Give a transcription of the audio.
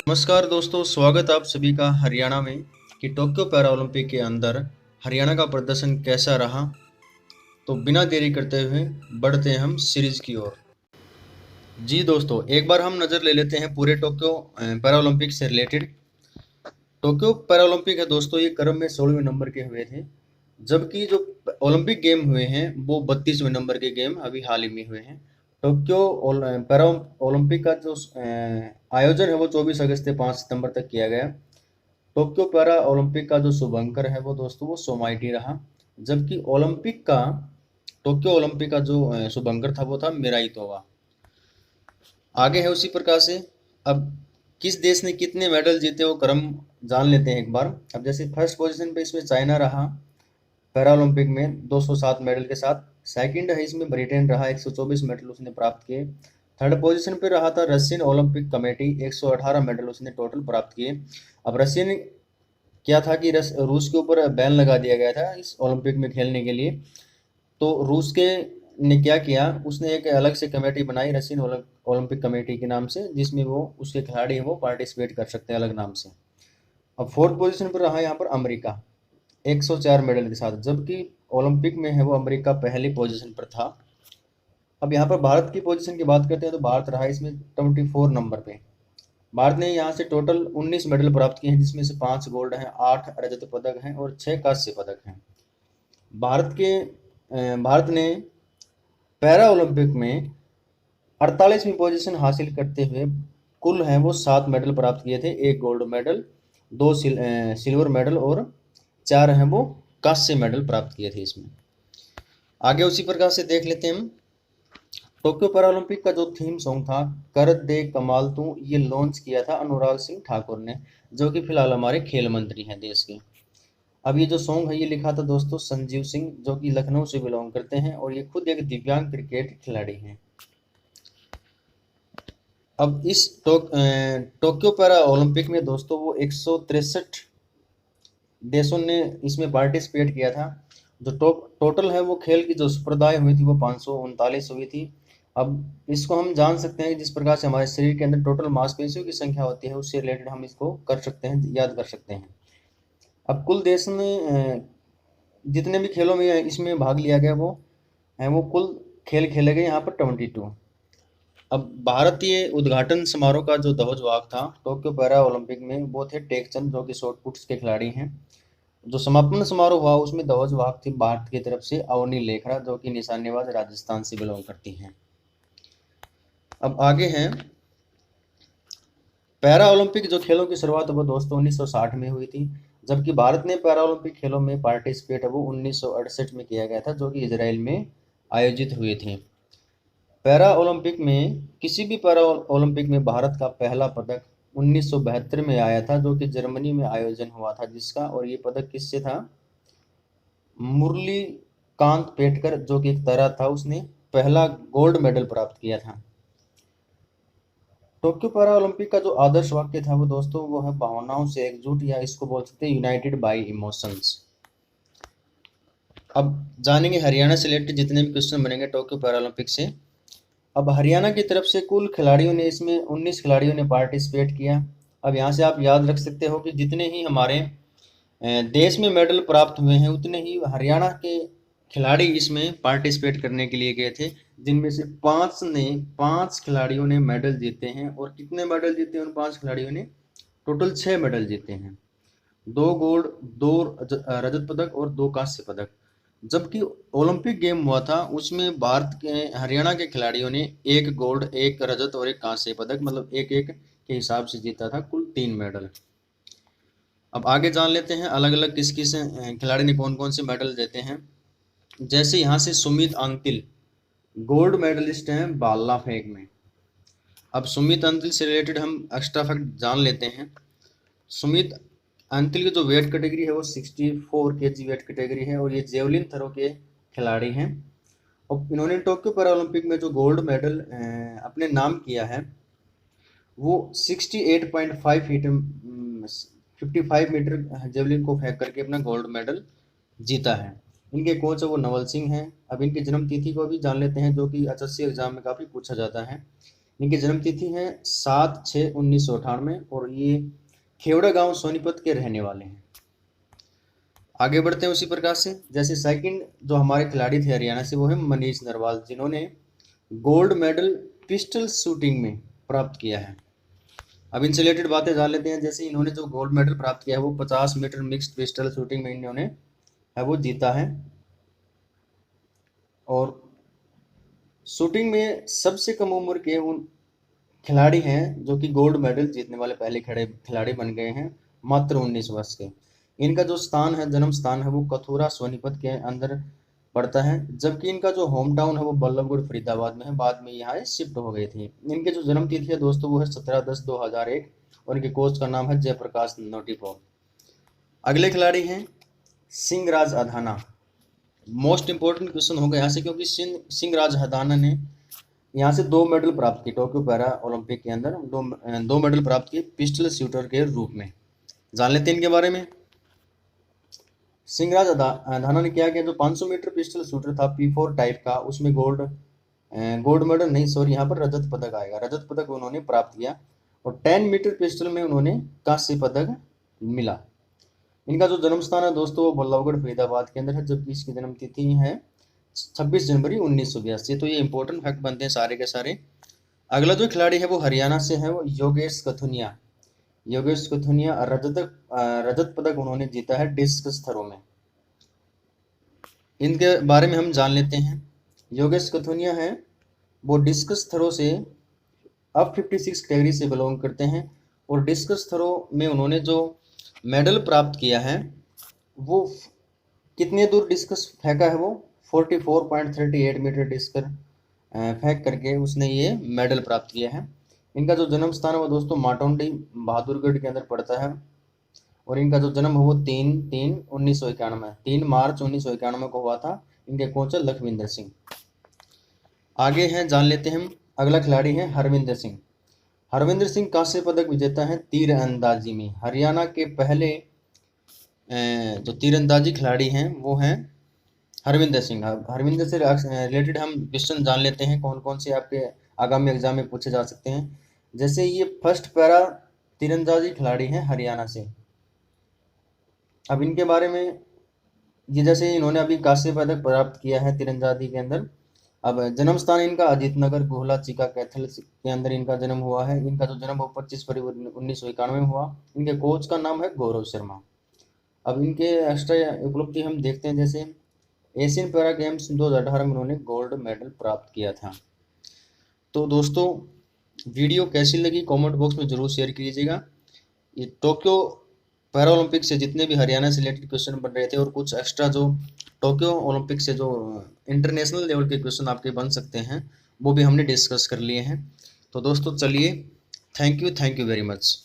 नमस्कार दोस्तों, स्वागत आप सभी का हरियाणा में कि टोक्यो पैरा ओलंपिक के अंदर हरियाणा का प्रदर्शन कैसा रहा। तो बिना देरी करते हुए बढ़ते हैं हम सीरीज की ओर। जी दोस्तों, एक बार हम नज़र ले लेते हैं पूरे टोक्यो पैरा ओलंपिक से रिलेटेड। टोक्यो पैरा ओलंपिक है दोस्तों, ये क्रम में 16वें नंबर के हुए थे, जबकि जो ओलंपिक गेम हुए हैं वो 32वें नंबर के गेम अभी हाल ही में हुए हैं। टोक्यो पैरा ओलंपिक का जो आयोजन है वो 24 अगस्त से 5 सितंबर तक किया गया। टोक्यो पैरा ओलंपिक का जो शुभंकर है वो दोस्तों वो सोमाइटी रहा, जबकि टोक्यो ओलंपिक का जो शुभंकर था वो था मिराई तोवा। आगे है उसी प्रकार से। अब किस देश ने कितने मेडल जीते वो क्रम जान लेते हैं एक बार। अब जैसे फर्स्ट पोजीशन पे इसमें चाइना रहा पैरा ओलंपिक में 207 मेडल के साथ। सेकंड है इसमें ब्रिटेन रहा, 124 मेडल उसने प्राप्त किए। थर्ड पोजीशन पे रहा था रशियन ओलंपिक कमेटी, 118 मेडल उसने टोटल प्राप्त किए। अब रशियन क्या था कि रूस के ऊपर बैन लगा दिया गया था इस ओलंपिक में खेलने के लिए। तो रूस के ने क्या किया, उसने एक अलग से कमेटी बनाई रशियन ओलंपिक कमेटी के नाम से, जिसमें वो उसके खिलाड़ी हैं वो पार्टिसिपेट कर सकते हैं अलग नाम से। अब फोर्थ पोजीशन पर रहा यहाँ पर अमेरिका 104 मेडल के साथ, जबकि ओलंपिक में है वो अमेरिका पहली पोजीशन पर था। अब यहाँ पर भारत की पोजीशन की बात करते हैं तो भारत रहा इसमें 24 नंबर पे। भारत ने यहाँ से टोटल 19 मेडल प्राप्त किए हैं, जिसमें से 5 गोल्ड हैं, 8 रजत पदक हैं और 6 कांस्य पदक हैं। भारत ने पैरा ओलंपिक में 48वीं पोजीशन हासिल करते हुए कुल है वो 7 मेडल प्राप्त किए थे। 1 गोल्ड मेडल, 2 सिल्वर मेडल और 4 हैं वो कांस्य मेडल प्राप्त किए थे इसमें। आगे उसी प्रकार से देख लेते हैं हम। टोक्यो पैरालंपिक का जो थीम सॉन्ग था कर दे कमाल तू, ये लॉन्च किया था अनुराग सिंह ठाकुर ने, जो कि फिलहाल हमारे खेल मंत्री हैं देश के। अब ये जो सॉन्ग है ये लिखा था दोस्तों संजीव सिंह, जो कि लखनऊ से बिलोंग करते हैं और ये खुद एक दिव्यांग क्रिकेट खिलाड़ी हैं। अब इस टोक्यो पैरा ओलंपिक में दोस्तों वो 163 देशों ने इसमें पार्टिसिपेट किया था। जो टोटल है वो खेल की जो स्पर्धाएं हुई थी वो 539 हुई थी। अब इसको हम जान सकते हैं कि जिस प्रकार से हमारे शरीर के अंदर टोटल मांसपेशियों की संख्या होती है उससे रिलेटेड हम इसको कर सकते हैं, याद कर सकते हैं। अब कुल देश में जितने भी खेलों में इसमें भाग लिया गया वो कुल खेल खेले गए यहाँ पर 22। अब भारतीय उद्घाटन समारोह का जो ध्वजवाहक था टोक्यो पैरा ओलंपिक में वो थे टेकचंद, जो कि शॉर्ट पुट्स के खिलाड़ी हैं। जो समापन समारोह हुआ उसमें ध्वजवाहक थी भारत की तरफ से अवनी लेखरा, जो कि निशानेबाज राजस्थान से बिलोंग करती हैं। अब आगे हैं पैरा ओलंपिक जो खेलों की शुरुआत वो दोस्तों 1960 में हुई थी, जबकि भारत ने पैरा ओलंपिक खेलों में पार्टिसिपेट वो 1968 में किया गया था, जो कि इसराइल में आयोजित हुए थे। पैरा ओलंपिक में किसी भी पैरा ओलंपिक में भारत का पहला पदक 1972 में आया था, जो कि जर्मनी में आयोजन हुआ था जिसका, और ये पदक किससे था, मुरली कांत पेटकर, जो कि एक तैराक था, उसने पहला गोल्ड मेडल प्राप्त किया था। टोक्यो पैरा ओलंपिक का जो आदर्श वाक्य था वो दोस्तों वो है भावनाओं से एकजुट, या इसको बोल सकते हैं यूनाइटेड बाय इमोशंस। अब जानेंगे हरियाणा से रिलेटेड जितने भी क्वेश्चन बनेंगे टोक्यो पैरा ओलंपिक से। अब हरियाणा की तरफ से कुल खिलाड़ियों ने इसमें 19 खिलाड़ियों ने पार्टिसिपेट किया। अब यहाँ से आप याद रख सकते हो कि जितने ही हमारे देश में मेडल प्राप्त हुए हैं उतने ही हरियाणा के खिलाड़ी इसमें पार्टिसिपेट करने के लिए गए थे, जिनमें से 5 खिलाड़ियों ने मेडल जीते हैं। और कितने मेडल जीते हैं उन 5 खिलाड़ियों ने, टोटल 6 मेडल जीते हैं। 2 गोल्ड, 2 रजत पदक और 2 कांस्य पदक। जबकि ओलंपिक गेम हुआ था उसमें भारत के हरियाणा के खिलाड़ियों ने 1 गोल्ड, 1 रजत और 1 कांस्य पदक, मतलब 1-1 के हिसाब से जीता था, कुल 3 मेडल। अब आगे जान लेते हैं अलग अलग किस किस खिलाड़ी ने कौन कौन से मेडल देते हैं। जैसे यहाँ से सुमित अंतिल गोल्ड मेडलिस्ट हैं भाला फेंक में। अब सुमित अंतिल से रिलेटेड हम एक्स्ट्रा फैक्ट जान लेते हैं। सुमित अंतिल की जो वेट कैटेगरी है वो 64 kg वेट कैटेगरी है और ये जेवलिन थ्रो के खिलाड़ी हैं। और इन्होंने टोक्यो पैरा ओलंपिक में जो गोल्ड मेडल अपने नाम किया है वो 68.5 फीट 55 मीटर जेवलिन को फेंक करके अपना गोल्ड मेडल जीता है। इनके कोच है वो नवल सिंह हैं। अब इनकी जन्म तिथि को भी जान लेते हैं, जो कि एसएससी एग्जाम में काफ़ी पूछा जाता है। इनकी जन्म तिथि है 7/6/1998 और ये खेवड़ा गांव सोनीपत के रहने वाले हैं। आगे बढ़ते हैं उसी प्रकार से। जैसे सेकंड जो हमारे खिलाड़ी थे हरियाणा से वो है मनीष नरवाल, जिन्होंने गोल्ड मेडल पिस्टल शूटिंग में प्राप्त किया है। अब इनसे रिलेटेड बातें जान लेते हैं। जैसे इन्होंने जो गोल्ड मेडल प्राप्त किया है वो 50 मीटर मिक्स्ड पिस्टल शूटिंग में इन्होंने है वो जीता है। और शूटिंग में सबसे कम उम्र के उन खिलाड़ी हैं जो कि गोल्ड मेडल जीतने वाले पहले खिलाड़ी बन गए हैं, मात्र 19 वर्ष के। इनका जो स्थान है, जन्म स्थान है, वो कथुरा सोनीपत के अंदर पड़ता है, जबकि इनका जो होम टाउन है वो बल्लभगढ़ फरीदाबाद में है। बाद में यहाँ शिफ्ट हो गए थे। इनके जो जन्म तिथि है दोस्तों वो है 17/10/2001 और इनके कोच का नाम है जयप्रकाश नोटिपो। अगले खिलाड़ी हैं Singhraj Adhana. Most important question होगा यहाँ से, क्योंकि सिंहराज अधाना ने यहाँ से 2 मेडल प्राप्त किए टोक्यो पैरा ओलंपिक के अंदर। दो मेडल प्राप्त किए पिस्टल शूटर के रूप में। जान लेते हैं इनके बारे में। सिंहराज अधाना ने क्या किया, जो 500 मीटर पिस्टल शूटर था P4 टाइप का, उसमें गोल्ड मेडल नहीं, सॉरी, यहाँ पर रजत पदक आएगा, रजत पदक उन्होंने प्राप्त किया। और 10 मीटर पिस्टल में उन्होंने कांस्य पदक मिला। इनका जो जन्म स्थान है दोस्तों वो बल्लभगढ़ फरीदाबाद के अंदर है, जबकि इसकी जन्म तिथि है 26 जनवरी 1982। तो ये इंपॉर्टेंट फैक्ट बनते हैं सारे के सारे। अगला जो खिलाड़ी है वो हरियाणा से है, वो योगेश कथुनिया। योगेश कथुनिया रजत पदक उन्होंने जीता है डिस्कस थ्रो में। इनके बारे में हम जान लेते हैं। योगेश कथुनिया है वो डिस्कस थ्रो से अब 56 कैटेगरी से बिलोंग करते हैं। और डिस्कस थ्रो में उन्होंने जो मेडल प्राप्त किया है वो कितने दूर डिस्कस फेंका है, वो 44.38 मीटर डिस्कर फेंक करके उसने ये मेडल प्राप्त किया है। इनका जो जन्म स्थान है वो दोस्तों माटोंडी बहादुरगढ़ के अंदर पड़ता है। और इनका जो जन्म है वो 3 मार्च 1991 को हुआ था। इनके कोच है लखविंदर सिंह। आगे हैं, जान लेते हैं हम। अगला खिलाड़ी है हरविंदर सिंह। हरविंदर सिंह कांस्य पदक विजेता है तीरंदाजी में। हरियाणा के पहले जो तीरंदाजी खिलाड़ी हैं वो हैं हरविंदर सिंह। हरविंदर से रिलेटेड हम क्वेश्चन जान लेते हैं कौन कौन से आपके आगामी एग्जाम में पूछे जा सकते हैं। जैसे ये फर्स्ट पैरा तीरंदाजी खिलाड़ी हैं हरियाणा से। अब इनके बारे में ये, जैसे इन्होंने अभी कांस्य पदक प्राप्त किया है तीरंदाजी के अंदर। अब जन्म स्थान इनका अजीत नगर गोहला चिका कैथल के अंदर इनका जन्म हुआ है। इनका जो जन्म 25 फरवरी 1991 में हुआ। इनके कोच का नाम है गौरव शर्मा। अब इनके एक्स्ट्रा उपलब्धि हम देखते हैं। जैसे एशियन पैरा गेम्स 2018 में उन्होंने गोल्ड मेडल प्राप्त किया था। तो दोस्तों वीडियो कैसी लगी कमेंट बॉक्स में जरूर शेयर कीजिएगा। ये टोक्यो पैरा ओलंपिक से जितने भी हरियाणा से रिलेटेड क्वेश्चन बन रहे थे और कुछ एक्स्ट्रा जो टोक्यो ओलंपिक से जो इंटरनेशनल लेवल के क्वेश्चन आपके बन सकते हैं वो भी हमने डिस्कस कर लिए हैं। तो दोस्तों चलिए, थैंक यू वेरी मच।